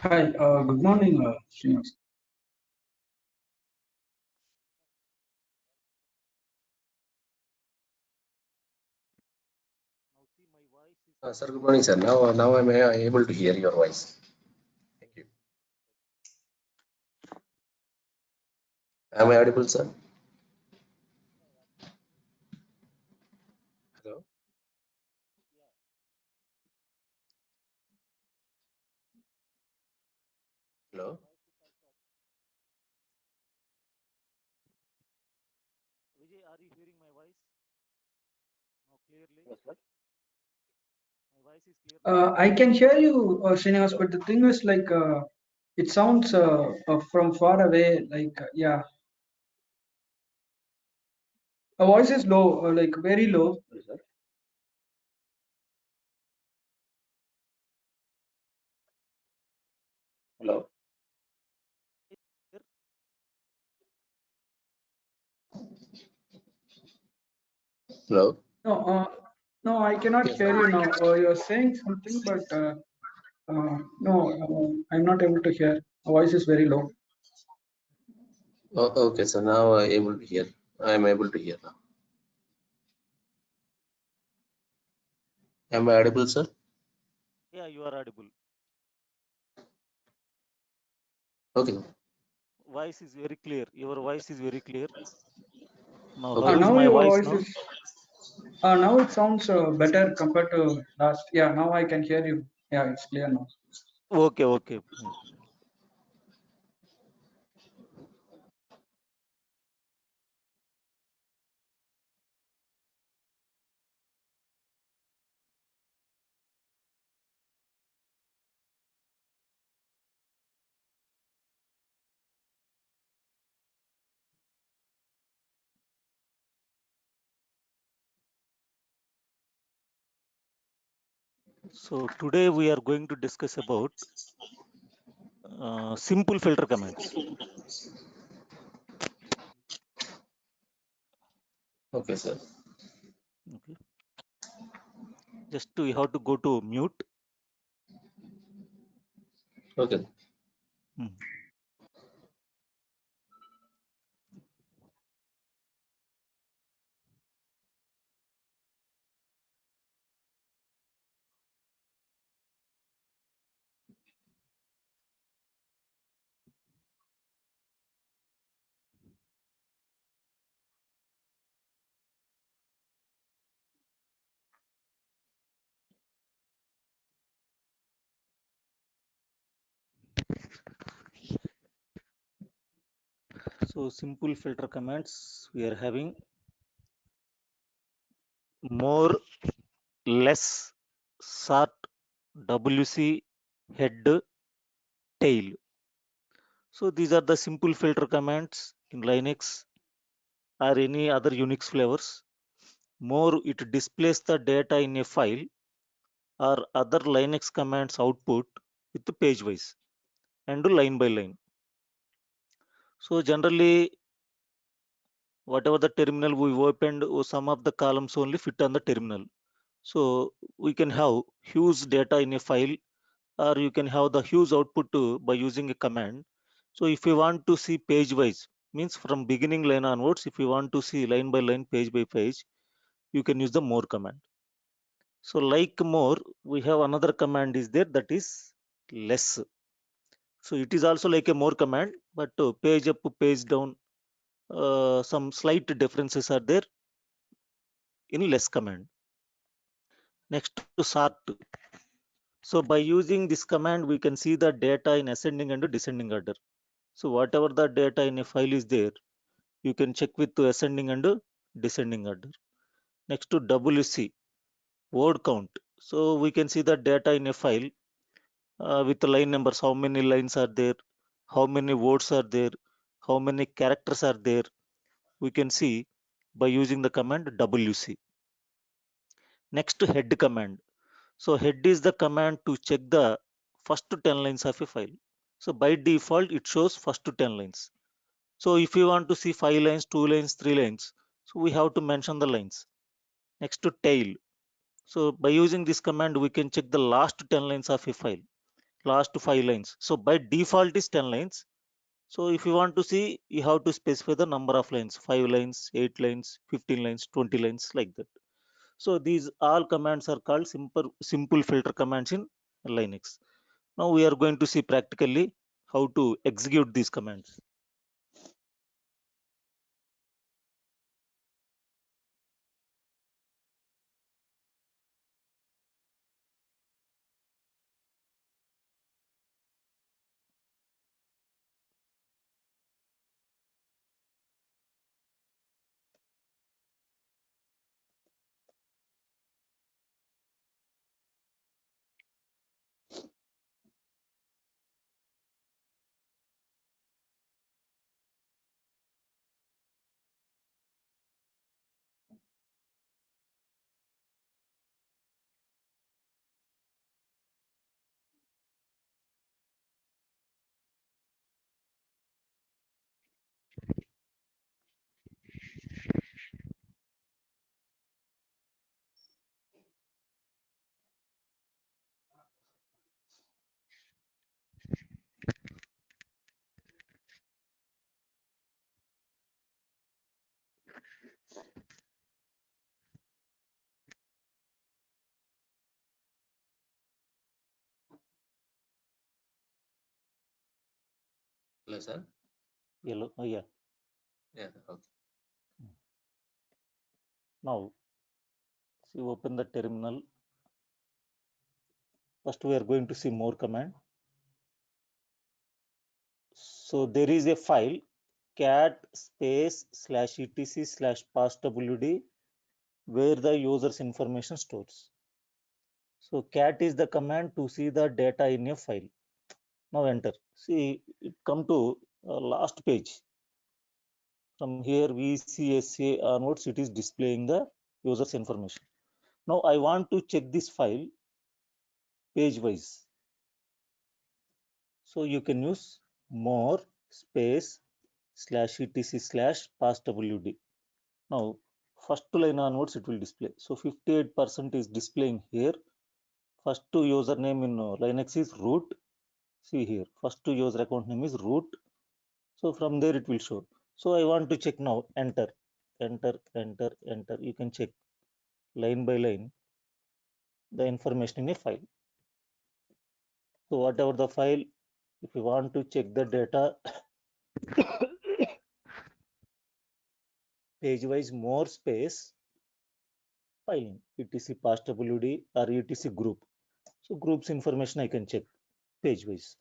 Hi, good morning, Srinivas. Sir, good morning, sir. Now I'm able to hear your voice. Thank you. Am I audible, sir? Hello? Hello? Vijay, are you hearing my voice now clearly? Yes, sir. My voice is clear now? I can hear you, Srinivas, but the thing is like it sounds from far away. Yeah, a voice is low, like very low. Yes, sir. Hello? Here? Hello? No, no, I cannot Yes, hear sir. you now. You're saying something, but no, I'm not able to hear. A voice is very low. Okay, sir. Now I'm able to hear. I'm able to hear now. Am I audible, sir? Yeah, you are audible. Okay. Voice is very clear. Your voice is very clear. Now, how Okay. is Now my your voice voice now? is. Now it sounds better compared to last. Yeah, now I can hear you. Yeah, it's clear now. Okay, okay. So today we are going to discuss about simple filter commands. Okay, sir. Okay. Just to you have to go to mute. Okay. Hmm. So simple filter commands we are having more, less, sort, WC, head, tail. So these are the simple filter commands in Linux or any other Unix flavors. More, it displays the data in a file or other Linux commands output with the page wise and line by line. So generally, whatever the terminal we opened, some of the columns only fit on the terminal. So we can have huge data in a file, or you can have the huge output by using a command. So if you want to see page wise, means from beginning line onwards, if you want to see line by line, page by page, you can use the more command. So like more, we have another command is there, that is less. So it is also like a more command, but page up, page down, some slight differences are there in less command. Next to sort. So by using this command, we can see the data in ascending and descending order. So whatever the data in a file is there, you can check with the ascending and descending order. Next to WC, word count. So we can see the data in a file with the line numbers, how many lines are there, how many words are there, how many characters are there. We can see by using the command WC. Next to head command. So head is the command to check the first 10 lines of a file. So by default, it shows first 10 lines. So if you want to see 5 lines, 2 lines, 3 lines, so we have to mention the lines. Next to tail. So by using this command, we can check the last 10 lines of a file. last 5 lines. So by default is 10 lines. So if you want to see, you have to specify the number of lines, 5 lines, 8 lines, 15 lines, 20 lines, like that. So these all commands are called simple filter commands in Linux. Now we are going to see practically how to execute these commands. Hello, sir. Yellow, oh yeah. Yeah, okay. Now, see, open the terminal. First, we are going to see more command. So there is a file cat space/etc/passwd where the user's information stores. So cat is the command to see the data in a file. Now enter. See, it come to last page. From here VCSA onwards, it is displaying the user's information. Now I want to check this file page wise. So you can use more space/etc/passwd. Now first line onwards it will display. So 58% is displaying here. First to username in Linux is root. See here, first to user account name is root. So from there it will show. So I want to check now. Enter, enter, enter, enter. You can check line by line the information in a file. So whatever the file, if you want to check the data page wise, more space file etc passwd or etc group. So groups information I can check page wise.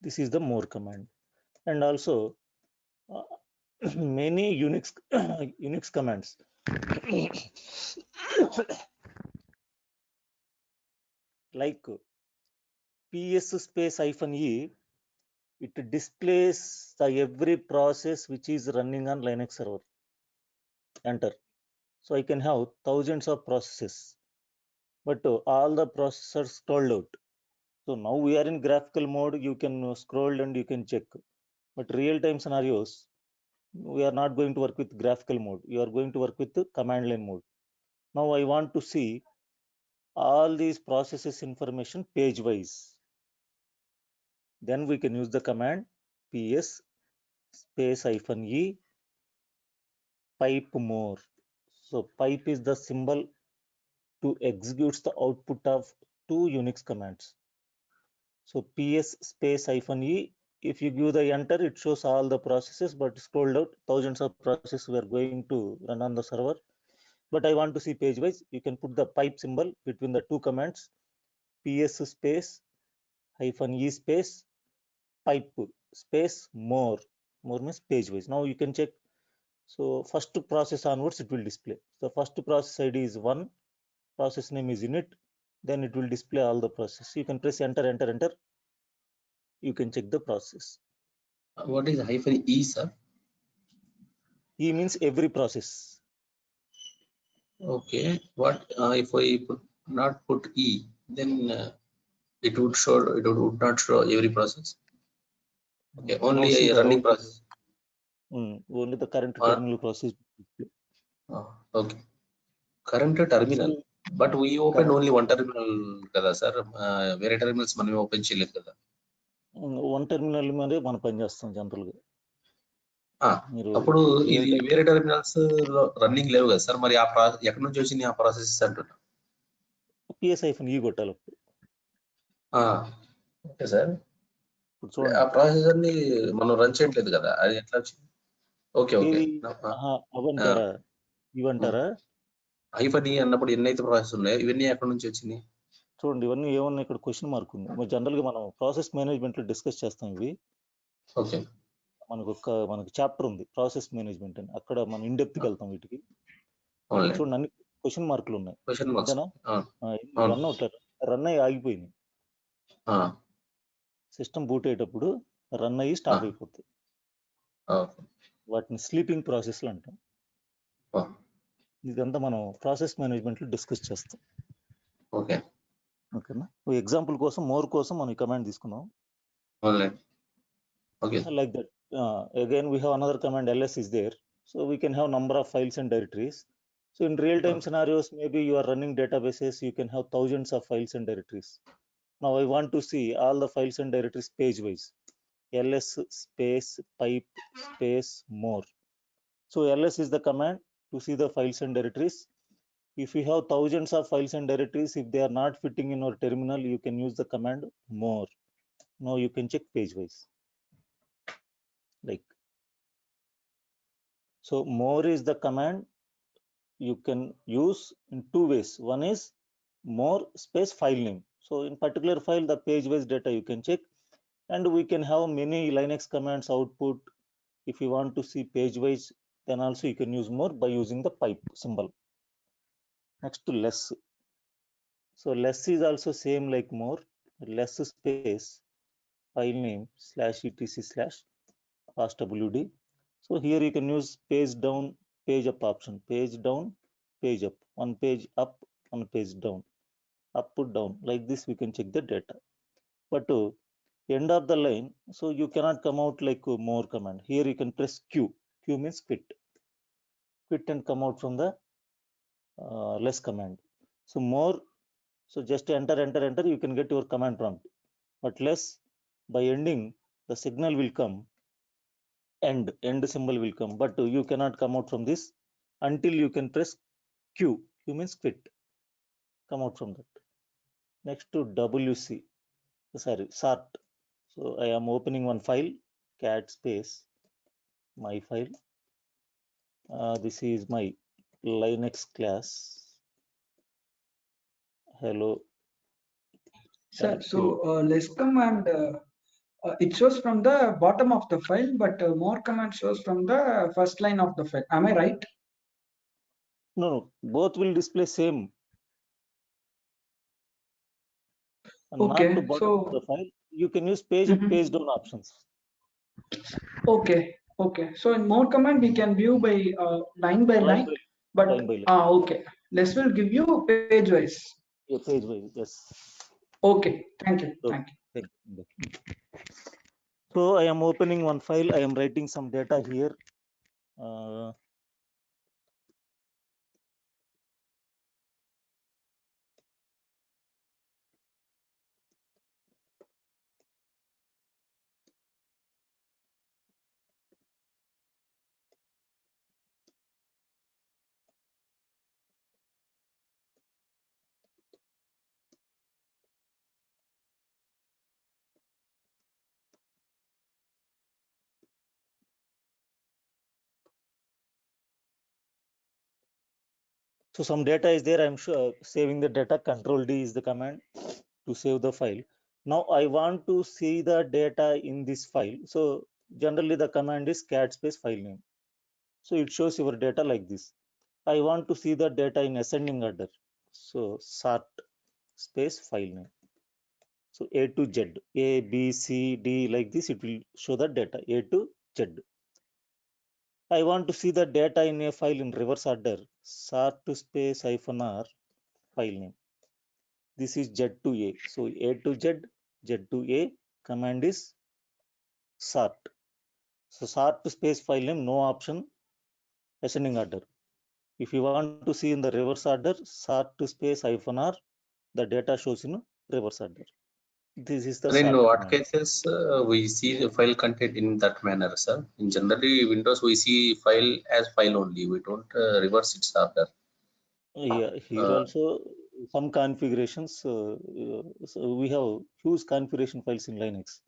This is the more command. And also many Unix Unix commands like ps -e, it displays the every process which is running on Linux server. Enter. So I can have thousands of processes, but all the processors scrolled out. So now we are in graphical mode. You can scroll and you can check. But real time scenarios, we are not going to work with graphical mode. You are going to work with the command line mode. Now I want to see all these processes information page wise. Then we can use the command ps -e pipe more. So pipe is the symbol to execute the output of two Unix commands. So ps -e, if you give the enter, it shows all the processes, but scrolled out, thousands of processes were going to run on the server. But I want to see page wise. You can put the pipe symbol between the two commands, ps -e space pipe space more. More means page wise. Now you can check. So first process onwards it will display. So first process ID is 1, process name is init, then it will display all the process. You can press enter, enter, enter. You can check the process. What is -e, sir? E means every process. Okay. What if I not put E, then it would show, it would not show every process. Okay, only Now see a the running route. process. Only the current Or, terminal process. okay. Current terminal. But we open only one terminal కదా sir, వేరే terminals మనం open చేయలేదు కదా. One terminal మీద మనం పనిచేస్తాం general గా. మీరు అప్పుడు ఇది వేరే టెర్మినల్స్ రన్నింగ్ లేవు కదా సార్, మరి ఆ ఎక్కడి నుంచి వచ్చింది ఆ ప్రాసెస్ అంటున్నా. PS-E కొట్టాలి అప్పుడు. ఓకే సార్, ఇప్పుడు చూడండి ఆ ప్రాసెసర్ ని మనం రన్ చేయట్లేదు కదా, అది ఎట్లా వచ్చింది? ఓకే ఓకే, అవంటారా ఇవంటారా? హైఫన్ అన్నప్పుడు ఎన్ని అయితే ప్రాసెస్ ఉన్నాయో ఇవన్నీ ఎక్కడి నుంచి వచ్చింది? చూడండి ఇవన్నీ ఏమన్నా ఇక్కడ క్వశ్చన్ మార్క్ ఉంది. జనరల్ గా మనం ప్రాసెస్ మేనేజ్మెంట్ లో డిస్కస్ చేస్తాం ఇవి. ఓకే, మనకు చాప్టర్ ఉంది ప్రాసెస్ మేనేజ్మెంట్ అని, అక్కడ మనం ఇన్ డెప్త్ కి వెళ్తాం వీటికి. చూడండి అన్ని క్వశ్చన్ మార్కులు ఉన్నాయి. రన్ అవుతారు, రన్ అయ్యి ఆగిపోయింది. సిస్టమ్ బూట్ అయ్యేటప్పుడు రన్ అయ్యి స్టాప్ అయిపోతుంది. వాటిని స్లీపింగ్ ప్రాసెస్లు అంటాం. ఇదంతా మనం ప్రాసెస్ మేనేజ్మెంట్ లో డిస్కస్ చేస్తాం. ఓకేనా? ఎగ్జాంపుల్ కోసం మోర్ కోసం మనం ఈ కమాండ్ తీసుకున్నాం. Like that, again we have another command ls is there, so we can have number of files and directories. So in real time scenarios, maybe you are running databases, you can have thousands of files and directories. Now I want to see all the files and directories page wise. ls space pipe space more. So ls is the command to see the files and directories. If you have thousands of files and directories, if they are not fitting in your terminal, you can use the command more. Now you can check page wise. Like, so more is the command you can use in two ways. One is more space file name. So in particular file, the page wise data you can check, and we can have many Linux commands output. If you want to see page wise, then also you can use more by using the pipe symbol. Next to less. So less is also same like more, less space file name /etc/fastwd. So here you can use page down, page up option, page down, page up, one page up, one page down, up, down. Like this we can check the data. But to end of the line, so you cannot come out like more command. Here you can press Q. Q means quit. Quit and come out from the less command. So more, so just enter, you can get your command prompt. But less, by ending, the signal will come, end symbol will come, but you cannot come out from this until you can press Q. Q means quit, come out from that. Next to WC, sorry, sort. So I am opening one file, cat space my file. This is my Linux class. Hello. Sir, so less command it shows from the bottom of the file, but more command shows from the first line of the file. Am I right? No, both will display same. Okay, not to bottom of the file, you can use page up, page down options. Okay. So in more command we can view by line by line, but line by line. Okay. Less will give you page wise. Yeah, page wise, yes. Okay, thank you. So, thank you. So I am opening one file, I am writing some data here. So some data is there, I'm sure saving the data. Control D is the command to save the file. Now I want to see the data in this file. So generally the command is cat space file name. So it shows your data like this. I want to see the data in ascending order. So sort space file name. So A to Z, A, B, C, D, like this, it will show the data A to Z. I want to see the data in a file in reverse order. Sort to space -r file name. This is Z to A. So A to Z, Z to A, command is sort. So sort to space file name, no option, ascending order. If you want to see in the reverse order, sort space -r, the data shows in reverse order. This is the And in sort what command. cases we see the file content in that manner, sir? In generally Windows, we see file as file only. We don't reverse its order. Yeah, here also some configurations. So we have huge configuration files in Linux.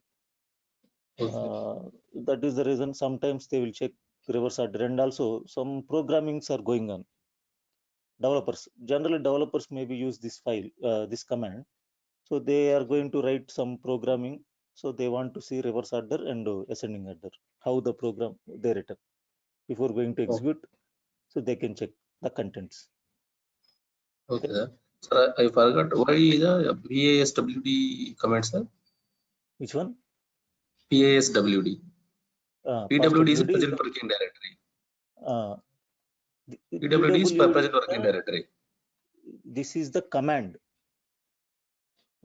That is the reason sometimes they will check reverse order, and also some programmings are going on. Generally developers maybe use this file, this command. So they are going to write some programming. So they want to see reverse order and ascending order, how the program they written before going to execute. So they can check the contents. Okay, sir. Sir, I forgot why the PASWD command, sir? Which one? PASWD. PWD is PASWD is present working directory. PWD is PWD present working directory. This is the command.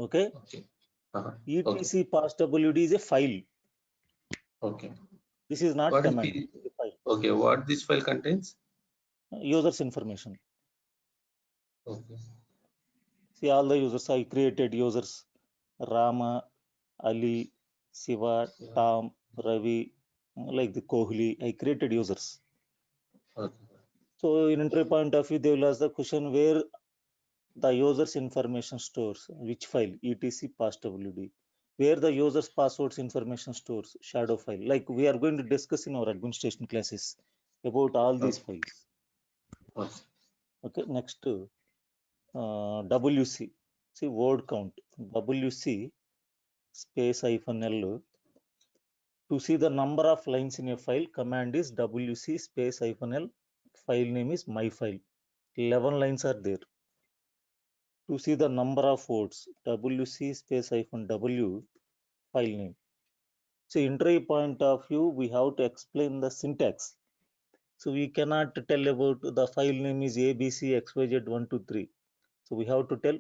Okay. Okay. etc PASWD is a file. Okay. This is not What is command. the, okay, what this file contains? Users information. Okay. See all the users I created users: Rama, Ali, Siva, Tom, Ravi, like the Kohli. I created users. Okay. So in entry point of view, they will ask the question where the user's information stores, which file, etc PASWD. Where the user's passwords information stores, shadow file. Like we are going to discuss in our administration classes about all these files. Okay, next WC. See word count. WC space -L. To see the number of lines in a file, command is WC space -L. File name is my file. 11 lines are there. To see the number of words, WC space -W, file name. So entry point of view, we have to explain the syntax. So we cannot tell about the file name is ABC XYZ123. So we have to tell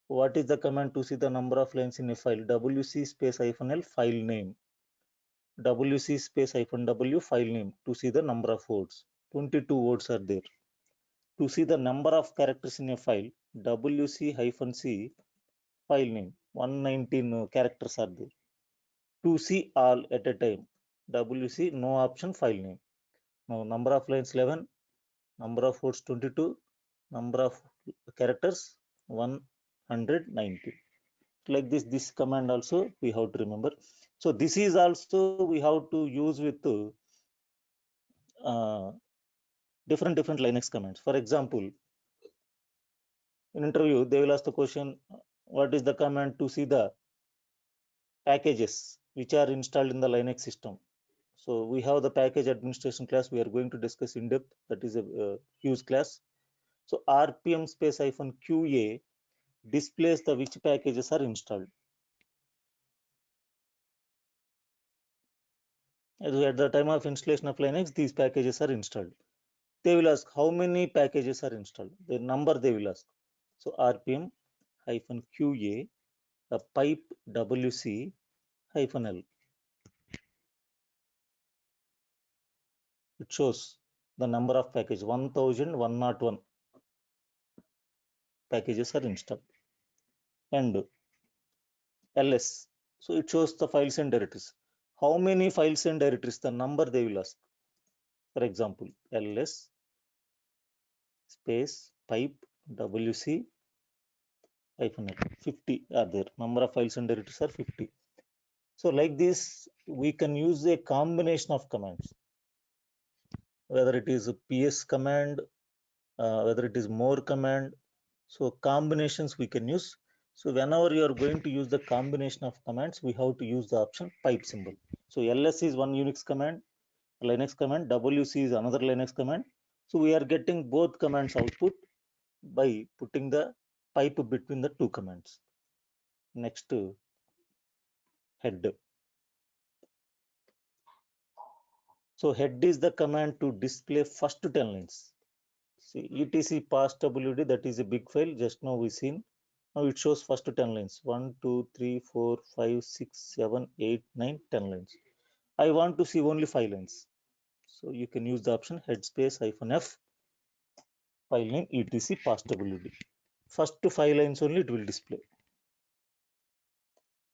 what is the command to see the number of lines in a file. WC space -L file name. WC space -W file name to see the number of words. 22 words are there. To see the number of characters in a file, WC-C file name. 119 characters are there. To see all at a time, WC no option file name. Now number of lines 11, number of words 22, number of characters 190. Like this command also we have to remember. So this is also we have to use with different Linux commands. For example, in interview they will ask the question, what is the command to see the packages which are installed in the Linux system? So we have the package administration class we are going to discuss in depth. That is a huge class. So rpm space -qa displays the which packages are installed. At the time of installation of Linux, these packages are installed. They will ask how many packages are installed. The number they will ask. So rpm -qa the pipe wc -l. It shows the number of packages. 1101 packages are installed. And ls. So it shows the files and directories. How many files and directories? The number they will ask. For example, ls space pipe wc -l. 50 are there. Number of files and directories are 50. So like this, we can use a combination of commands. Whether it is a ps command, whether it is more command. So combinations we can use. So whenever you are going to use the combination of commands, we have to use the option pipe symbol. So ls is one Unix command, Linux command, wc is another Linux command. So we are getting both commands output by putting the pipe between the two commands. Next, head. So head is the command to display first 10 lines. See, etc PASWD, that is a big file. Just now we seen. Now it shows first 10 lines. 1, 2, 3, 4, 5, 6, 7, 8, 9, 10 lines. I want to see only 5 lines. So you can use the option head space -F file name etc passwd. First 5 lines only it will display.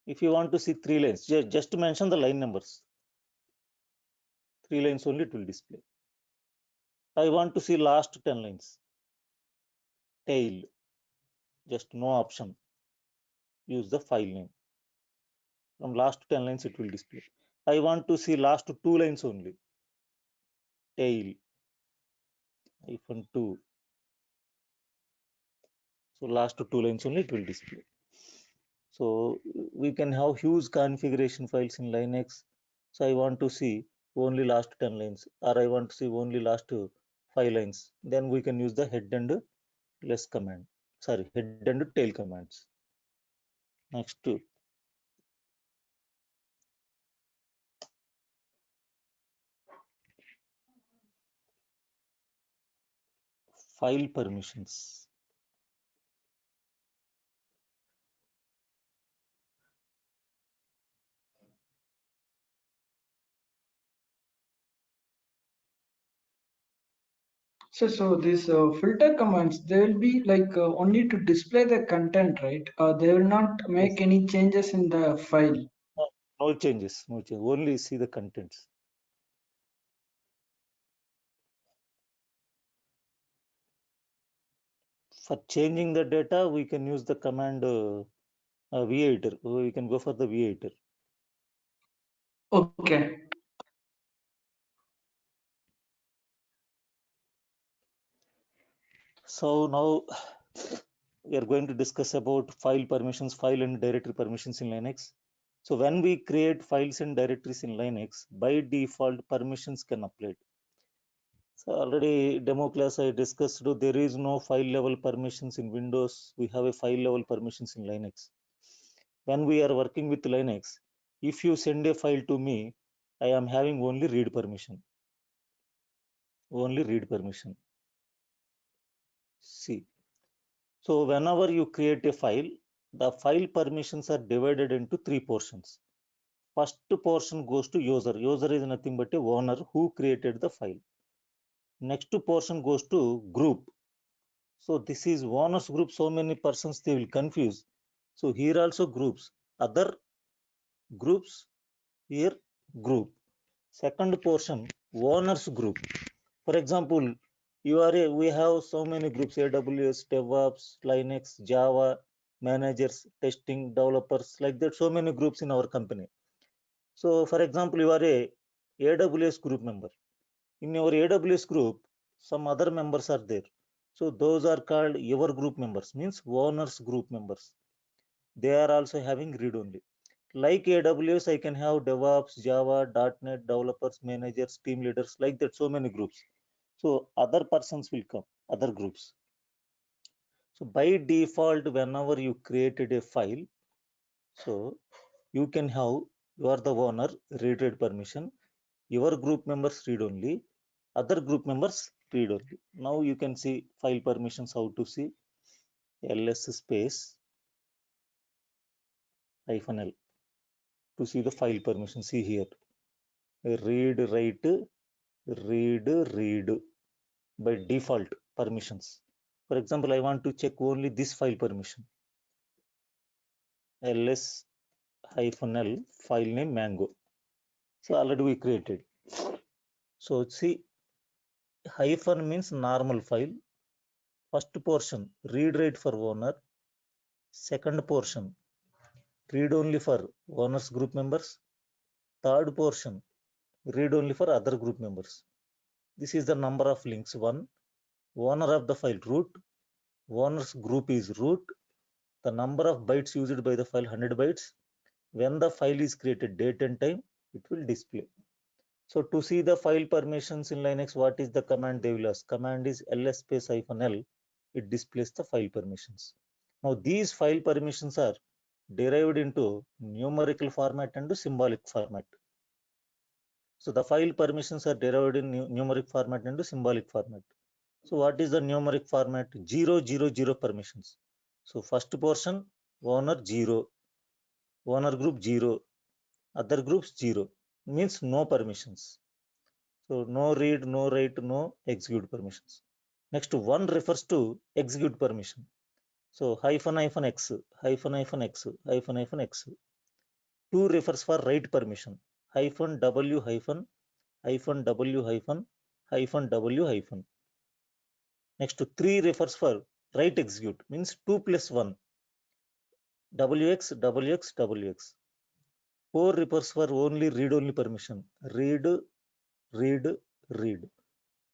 If you want to see 3 lines, just mention the line numbers. 3 lines only it will display. I want to see last 10 lines. Tail, just no option. Use the file name. From last 10 lines it will display. I want to see last 2 lines only. Tail, -2. So last 2 lines only it will display. So we can have huge configuration files in Linux. So I want to see only last 10 lines, or I want to see only last 5 lines. Then we can use the head and less command. Sorry, head and tail commands. Next, file permissions. So these filter commands, they will be like only to display the content, right? They will not make Yes. any changes in the file. No changes, no change. Only see the contents. For changing the data, we can use the command v-editor. We can go for the v-editor. Okay. So now we are going to discuss about file permissions, file and directory permissions in Linux. So when we create files and directories in Linux, by default permissions can apply. So already demo class I discussed, there is no file level permissions in Windows. We have a file level permissions in Linux. When we are working with Linux, if you send a file to me, I am having only read permission. Only read permission. See. So whenever you create a file, the file permissions are divided into 3 portions. First portion goes to user. User is nothing but a owner who created the file. Next portion goes to group. So this is owners group. So many persons they will confuse. So here also groups. Other groups, here group. Second portion owners group. For example, we have so many groups: AWS, DevOps, Linux, Java, managers, testing, developers, like that. So many groups in our company. So, for example, you are a AWS group member. In your AWS group, some other members are there. So those are called your group members, means owners group members. They are also having read only. Like AWS, I can have DevOps, Java, .NET, developers, managers, team leaders, like that. So many groups. So other persons will come, other groups. So by default, whenever you created a file, so you can have, you are the owner, read permission, your group members read only, other group members read only. Now you can see file permissions, how to see. ls space -l to see the file permission. See here, read, write, read by default permissions. For example, I want to check only this file permission. ls-l file name mango. So already we created. So see, hyphen means normal file. First portion read write for owner. Second portion read only for owners group members. Third portion read only for other group members. This is the number of links. 1, owner of the file root, owner's group is root, the number of bytes used by the file 100 bytes. When the file is created, date and time, it will display. So to see the file permissions in Linux, what is the command they will ask? Command is ls space -l. It displays the file permissions. Now these file permissions are derived into numerical format and symbolic format. So the file permissions are derived in numeric format and symbolic format. So what is the numeric format? 000 permissions. So first portion, owner 0, owner group 0, other groups 0, means no permissions. So no read, no write, no execute permissions. Next, 1 refers to execute permission. So hyphen hyphen x, hyphen hyphen x, hyphen hyphen x. 2 refers for write permission. Hyphen w hyphen, hyphen w hyphen, hyphen w hyphen. Next, 3 refers for write execute, means 2 plus 1. wx, wx, wx. 4 refers for only read only permission. Read, read, read.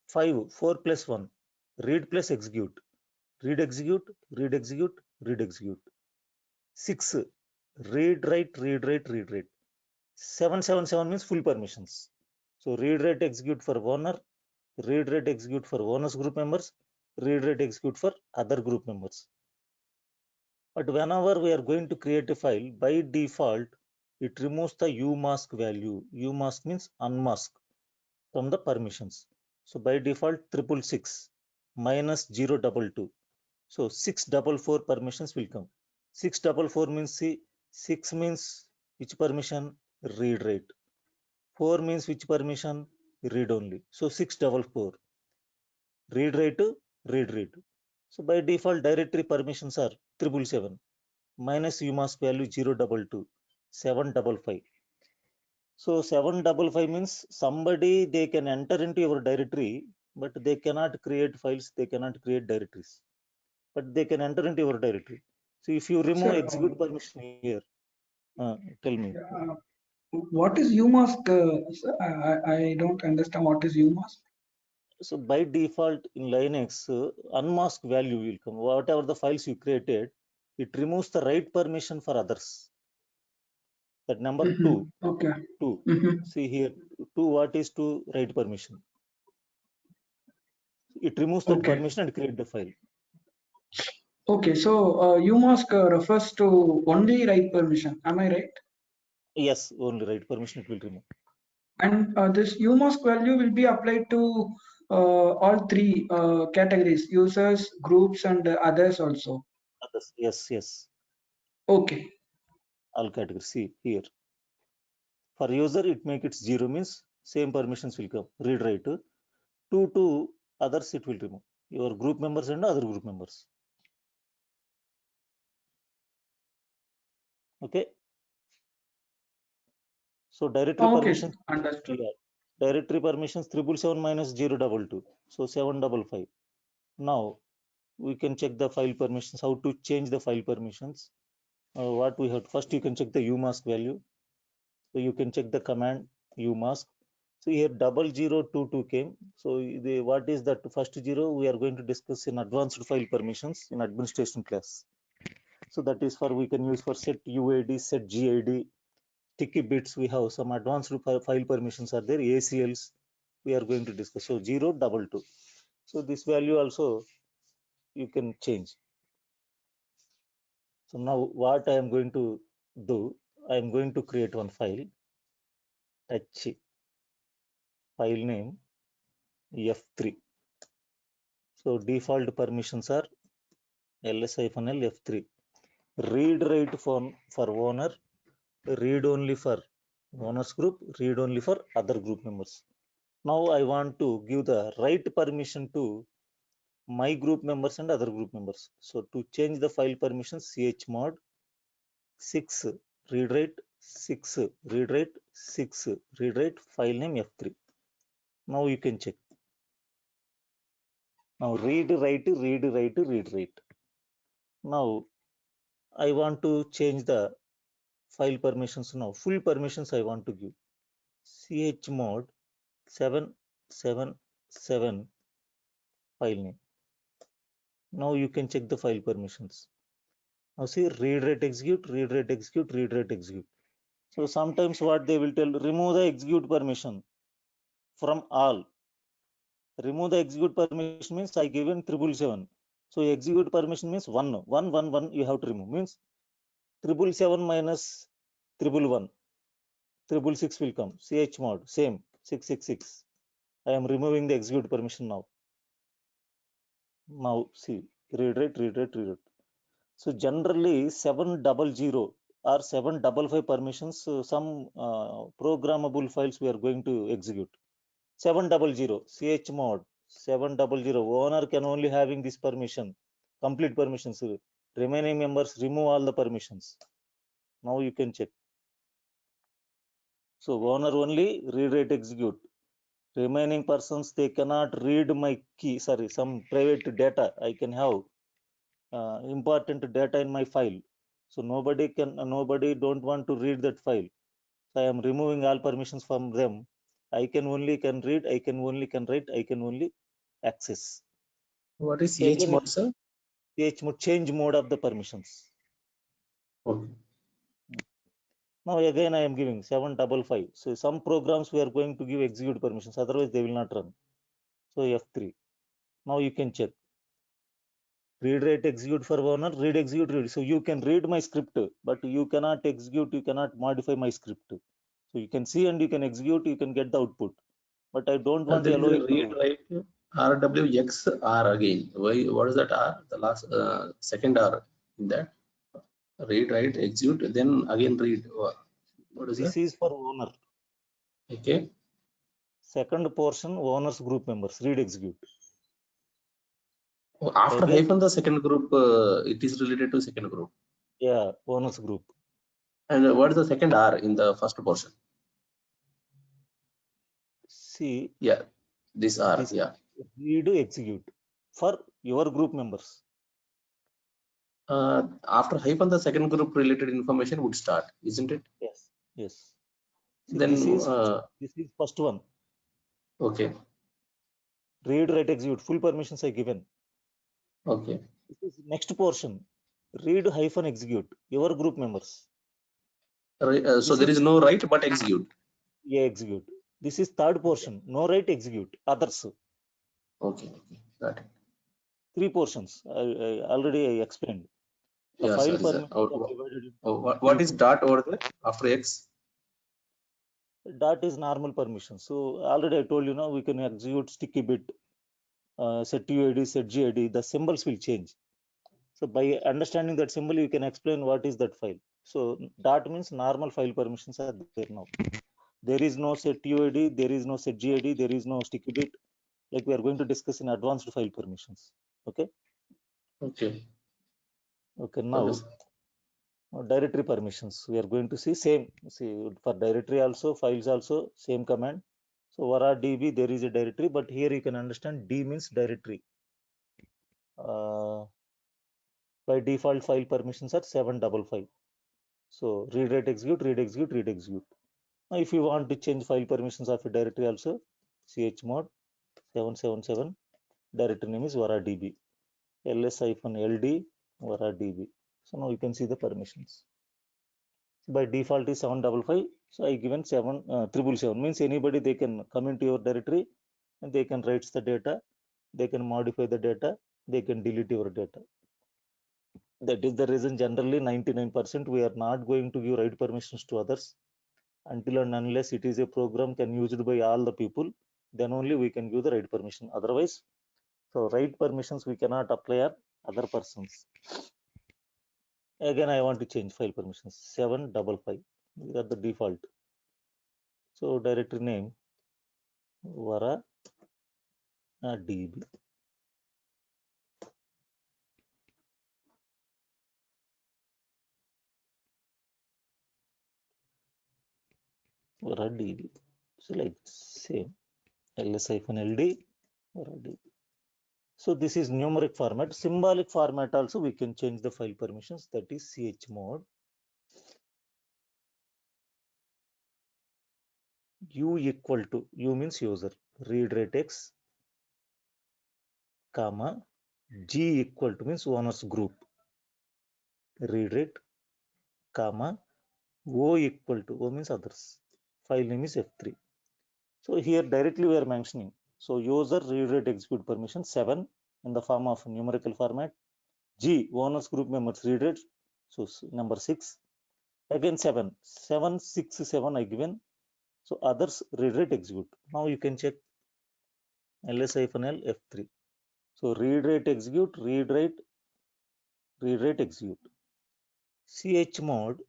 5, 4 plus 1. Read plus execute. Read execute, read execute, read execute. 6, read write, read write, read write. 777 means full permissions. So read write execute for owner, read write execute for owner's group members, read write execute for other group members. But whenever we are going to create a file, by default, it removes the umask value. Umask means unmask from the permissions. So by default, 666 minus 022. So 644 permissions will come. 644 means, see, 6 means which permission? Read write. 4 means which permission? Read only. So 644. Read write, read read. So by default, directory permissions are 777 minus umask value 022, 755. So 755 means somebody, they can enter into your directory, but they cannot create files, they cannot create directories, but they can enter into your directory. So if you remove Sir, execute permission here, tell me. what is umask? Sir? I don't understand what is umask. So by default in Linux, unmask value will come. Whatever the files you created, it removes the write permission for others. That number 2. Okay. 2. See here, 2, what is 2? Write permission. It removes that Okay. permission and create the file. Okay, so umask refers to only write permission. Am I right? Yes, only write permission it will remove. And this umask value will be applied to all 3 categories: users, groups, and others also. Others, yes, yes. Okay. All categories. See here. For user, it make it 0 means same permissions will come. Read write. 2 to others it will remove. Your group members and other group members. Okay. So directory Okay, permissions. understood. Yeah. Directory permissions 777 minus 022. So 755. Now we can check the file permissions. How to change the file permissions? What we have first, you can check the umask value. So you can check the command umask. So here 0022 came. So what is that first 0? We are going to discuss in advanced file permissions in administration class. So that is for, we can use for set UID, set GID, sticky bits. We have some advanced file permissions are there. ACLs we are going to discuss. So 022. So this value also you can change. So now what I am going to do, I am going to create one file, touch file name F3. So default permissions are ls-l F3. Read write for owner, read only for owners group, read only for other group members. Now I want to give the write permission to my group members and other group members. So to change the file permissions, chmod 6 read write, 6 read write, 6 read write, file name F3. Now you can check. Now read write, read write, read write. Now I want to change the file permissions. Now full permissions I want to give. chmod 777 file name. Now you can check the file permissions. Now see, read write execute, read write execute, read write execute. So sometimes what they will tell, remove the execute permission from all. Remove the execute permission means I given 777. So execute permission means 1 you have to remove, means 777 minus 111. 666 will come. chmod same 666. I am removing the execute permission now. Now see, read write, read write, read write. So generally 700 or 755 permissions, some programmable files we are going to execute. 700 chmod 700. Owner can only having this permission, complete permissions. Remaining members remove all the permissions. Now you can check. So owner only read, write, execute. Remaining persons, they cannot read my key, sorry, some private data. I can have important data in my file. So nobody don't want to read that file. So I am removing all permissions from them. I can only can read, I can only can write, I can only access. What is Again, chmod, sir? chmod, change mode of the permissions. Okay. Now again I am giving 755. So some programs we are going to give execute permissions, otherwise they will not run. So F3. Now you can check. Read, write, execute for owner, read, execute, read. So you can read my script, but you cannot execute, you cannot modify my script. So you can see and you can execute, you can get the output. But I don't want to There is allow a you read, to. write, RWX R again. Why? What is that R? The last second R in that. Read, write, execute, then again read. What is This that? is for owner. Okay. Second portion, owners group members, read, execute. Oh, after Again, hyphen the second group, it is related to second group. yeah, owners group. And what is the second R in the first portion? See, Yeah, this R. this Yeah. read, execute for your group members. After hyphen the second group related information would start, isn't it? Yes, yes. See, Then this is first one. okay. Read, write, execute. Full permissions are given. Okay. This is next portion. Read hyphen execute. Your group members. So there is no write but execute. Yeah, execute. This is third portion. No write, execute. Others. Okay. Got it. Three portions. I already explained. The Yeah, file sorry, sir. permissions are divided into What is dot over there after X? Dot is normal permission. So already I told you now we can execute sticky bit, set UID, set GID. The symbols will change. So by understanding that symbol, you can explain what is that file. So dot means normal file permissions are there now. There is no set UID, there is no set GID, there is no sticky bit. Like we are going to discuss in advanced file permissions. Okay. Okay. Okay. Now Okay. directory permissions. We are going to see same. See for directory also, files also, same command. So varadb, there is a directory, but here you can understand D means directory. By default, file permissions are 755. So read, write, execute, read, execute, read, execute. Now, if you want to change file permissions of a directory also, chmod 777, directory name is varadb, ls-ld varadb. So now you can see the permissions. By default is 755. So I given 777 means anybody they can come into your directory and they can write the data, they can modify the data, they can delete your data. That is the reason generally 99% we are not going to give write permissions to others until and unless it is a program can used by all the people, then only we can give the write permission. Otherwise, so write permissions we cannot apply on other persons. Again, I want to change file permissions 755. These are the default. So directory name varadb. varadb. So like same ls-ld varadb. So this is numeric format. Symbolic format also we can change the file permissions, that is chmod u equal to, u means user, read, write, x, comma, g equal to means owners group, read, write, comma, o equal to, o means others, file name is f3. So here directly we are mentioning. So user read, write, execute permission 7 in the form of numerical format. G owners group members read, write. So number 6. Again 7. 7, 6, 7 I given. So others read, write, execute. Now you can check ls-l f3. So read, write, execute, read, write, execute. Chmod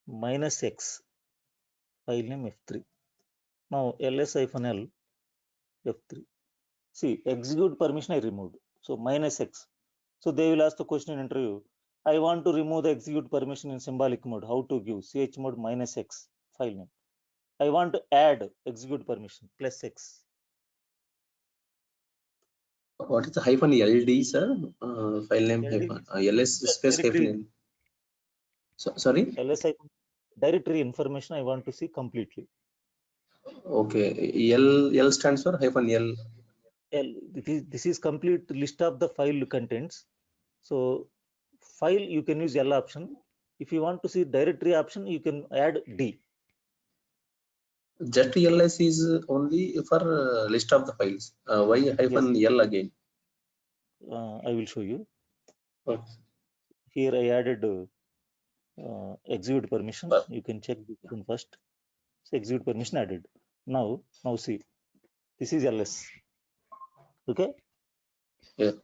-x, file name f3. Now ls-l f3. See, execute permission I removed. So -X. So they will ask the question in interview. I want to remove the execute permission in symbolic mode. How to give? chmod -X file name. I want to add execute permission +X. What is the -LD, sir? File name LD -ls space directory. -N. Sorry? ls directory information I want to see completely. Okay. L stands for -L. This is complete list of the file contents. So file you can use L option. If you want to see directory option, you can add D. Just ls is only for list of the files. Why -L again? I will show you. Okay. Here I added execute permission. But You can check this one first. So execute permission added. Now see, this is ls. Okay. yeah.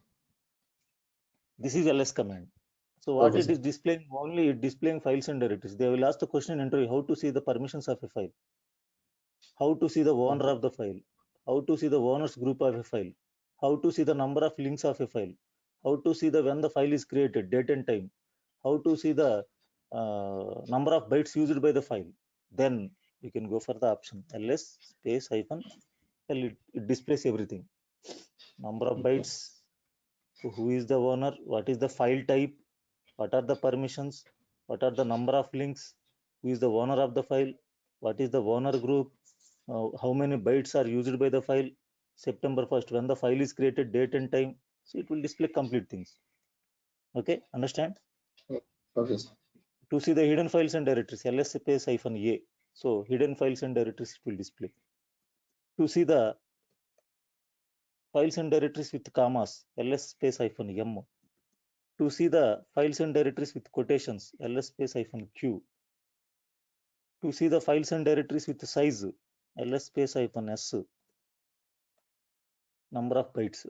This is ls command. So what Okay, it sir. is displaying, only displaying files and directories. They will ask the question in interview, how to see the permissions of a file, how to see the owner of the file, how to see the owners group of a file, how to see the number of links of a file, how to see the when the file is created, date and time, how to see the number of bytes used by the file. Then we can go for the option ls space -L. It displays everything. Number of bytes, who is the owner, what is the file type, what are the permissions, what are the number of links, who is the owner of the file, what is the owner group, how many bytes are used by the file, September 1st, when the file is created, date and time. So it will display complete things. Okay, understand? Okay, sir. To see the hidden files and directories, ls space -A. So hidden files and directories it will display. To see the files and directories with commas, ls space -M. To see the files and directories with quotations, ls space -Q. To see the files and directories with size, ls space -S. Number of bytes,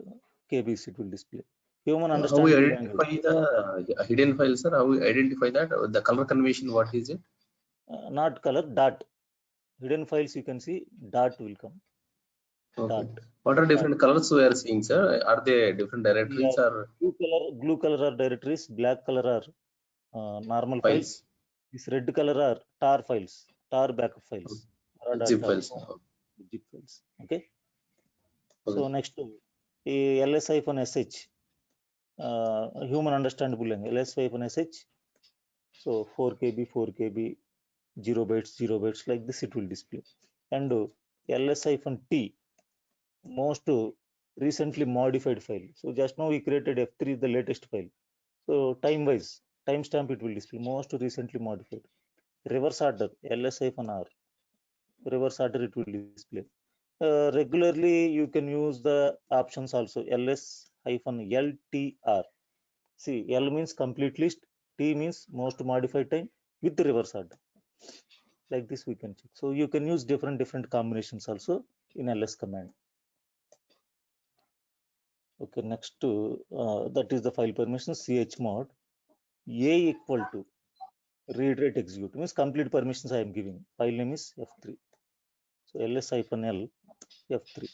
kbs it will display. Human How we understandable language, identify the hidden files, sir? How we identify that? The color convention, what is it? not color, dot. Hidden files you can see, dot will come. Okay. Dot. What are different colors we are seeing, sir? Are they different directories or Blue color are directories, black color are normal files. files? This red color are tar files, tar backup files, Zip tar, files. zip files. Okay. Okay. So next, ls-sh, human understandable language, ls-sh. So 4 KB, 4 KB, 0 bytes, 0 bytes, like this it will display. And ls-t, most recently modified file. So just now we created F3, the latest file. So time wise, timestamp it will display most recently modified. Reverse order, ls-r, reverse order it will display. Regularly you can use the options also, ls-ltr. See, L means complete list, T means most modified time with the reverse order. Like this we can check. So you can use different combinations also in ls command. Okay, next that is the file permission, chmod a equal to read write execute means complete permissions I am giving. File name is F3. So ls-l F3.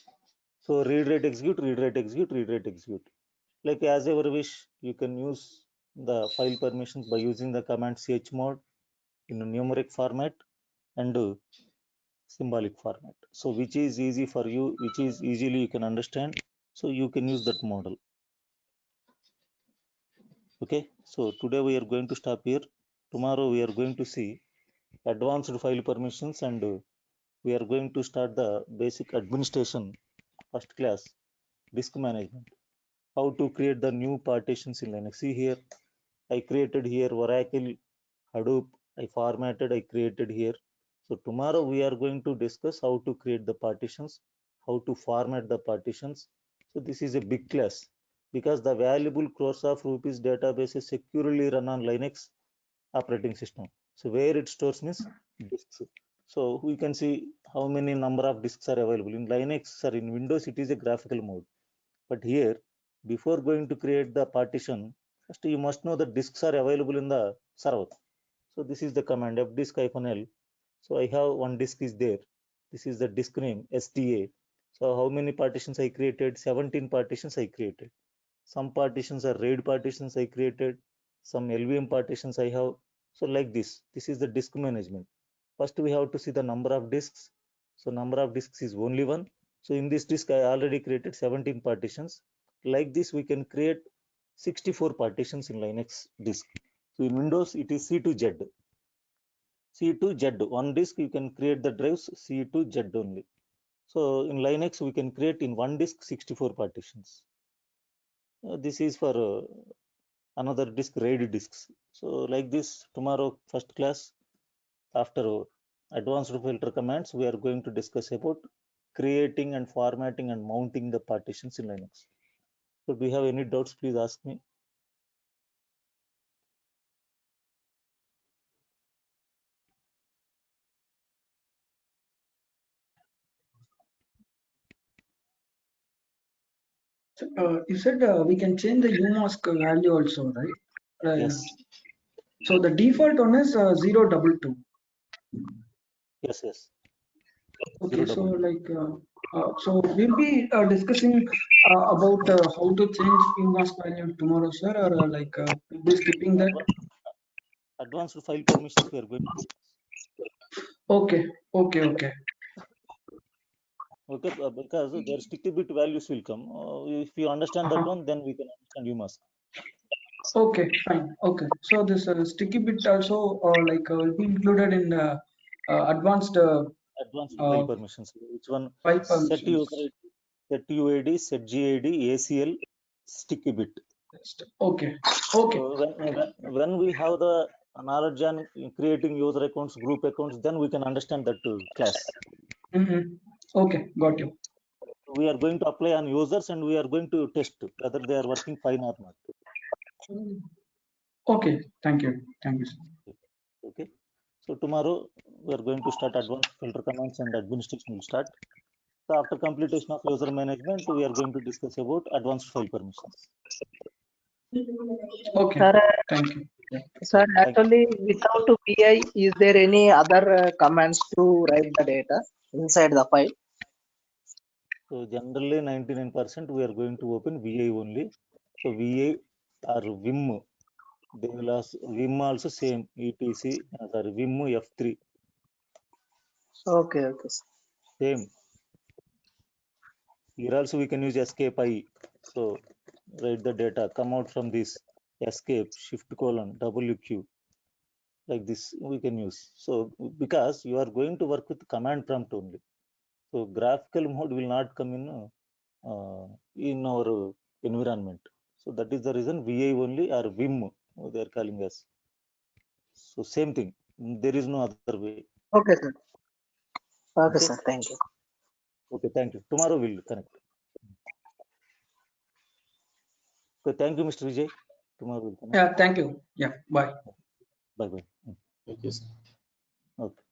So read write execute, read write execute, read write execute. Like as ever wish, you can use the file permissions by using the command chmod in a numeric format and symbolic format. So which is easy for you, which is easily you can understand. So you can use that model. Okay. So today we are going to stop here. Tomorrow we are going to see advanced file permissions and we are going to start the basic administration first class disk management. How to create the new partitions in Linux. See here, I created here Oracle, Hadoop, I formatted, I created here. So tomorrow we are going to discuss how to create the partitions, how to format the partitions. So this is a big class because the valuable crores of rupees database is securely run on Linux operating system. So where it stores means disks. So we can see how many number of disks are available in Linux or in Windows. It is a graphical mode, but here before going to create the partition, first you must know the disks are available in the server. So this is the command fdisk -l. So I have one disk is there. This is the disk name SDA. So how many partitions I created? 17 partitions I created. Some partitions are RAID partitions I created. Some LVM partitions I have. So like this is the disk management. First we have to see the number of disks. So number of disks is only one. So in this disk I already created 17 partitions. Like this we can create 64 partitions in Linux disk. So in Windows it is C to Z. C to Z. One disk you can create the drives C to Z only. So in Linux we can create in one disk 64 partitions. This is for another disk, RAID disks. So like this, tomorrow first class, after advanced filter commands, we are going to discuss about creating and formatting and mounting the partitions in Linux. So do you have any doubts? Please ask me. You said we can change the umask value also, right? Yes. So the default one is 022. Yes, yes. Okay, so 022. like, so we'll be discussing about how to change umask value tomorrow, sir, or we'll be skipping that. Advanced file permissions we are going to discuss. Okay, okay, okay. Okay, because their sticky bit values will come. If you understand that one, then we can understand umask. Okay, fine. Okay, so this sticky bit also will be included in the advanced Advanced file permissions. Which one? file Set permissions. set UID, set GID, ACL, sticky bit. Okay, okay. So when we have the knowledge on creating user accounts, group accounts, then we can understand that class. Okay, got you. We are going to apply on users and we are going to test whether they are working fine or not. Okay, thank you. Thank you, sir. Okay. So tomorrow we are going to start advanced filter commands and administration will start. So after completion of user management, we are going to discuss about advanced file permissions. Okay, Sir, thank you. Yeah. sir, actually, without VI, is there any other commands to write the data inside the file? So generally 99% we are going to open VI only. So VI or Vim, they will also, Vim also same etc. Sorry, Vim F3 Okay, okay. Sir. same. Here also we can use escape I. So write the data, come out from this escape shift colon WQ. Like this we can use. So because you are going to work with command prompt only. So graphical mode will not come in our environment. So that is the reason VI only or Vim they are calling us. So same thing. There is no other way. Okay, sir. Okay, Okay. sir. Thank you. Okay, thank you. Tomorrow we'll connect. Okay, thank you, Mr. Vijay. Tomorrow we'll connect. Yeah, thank you. Yeah, bye. Bye bye. Thank you, sir. Okay.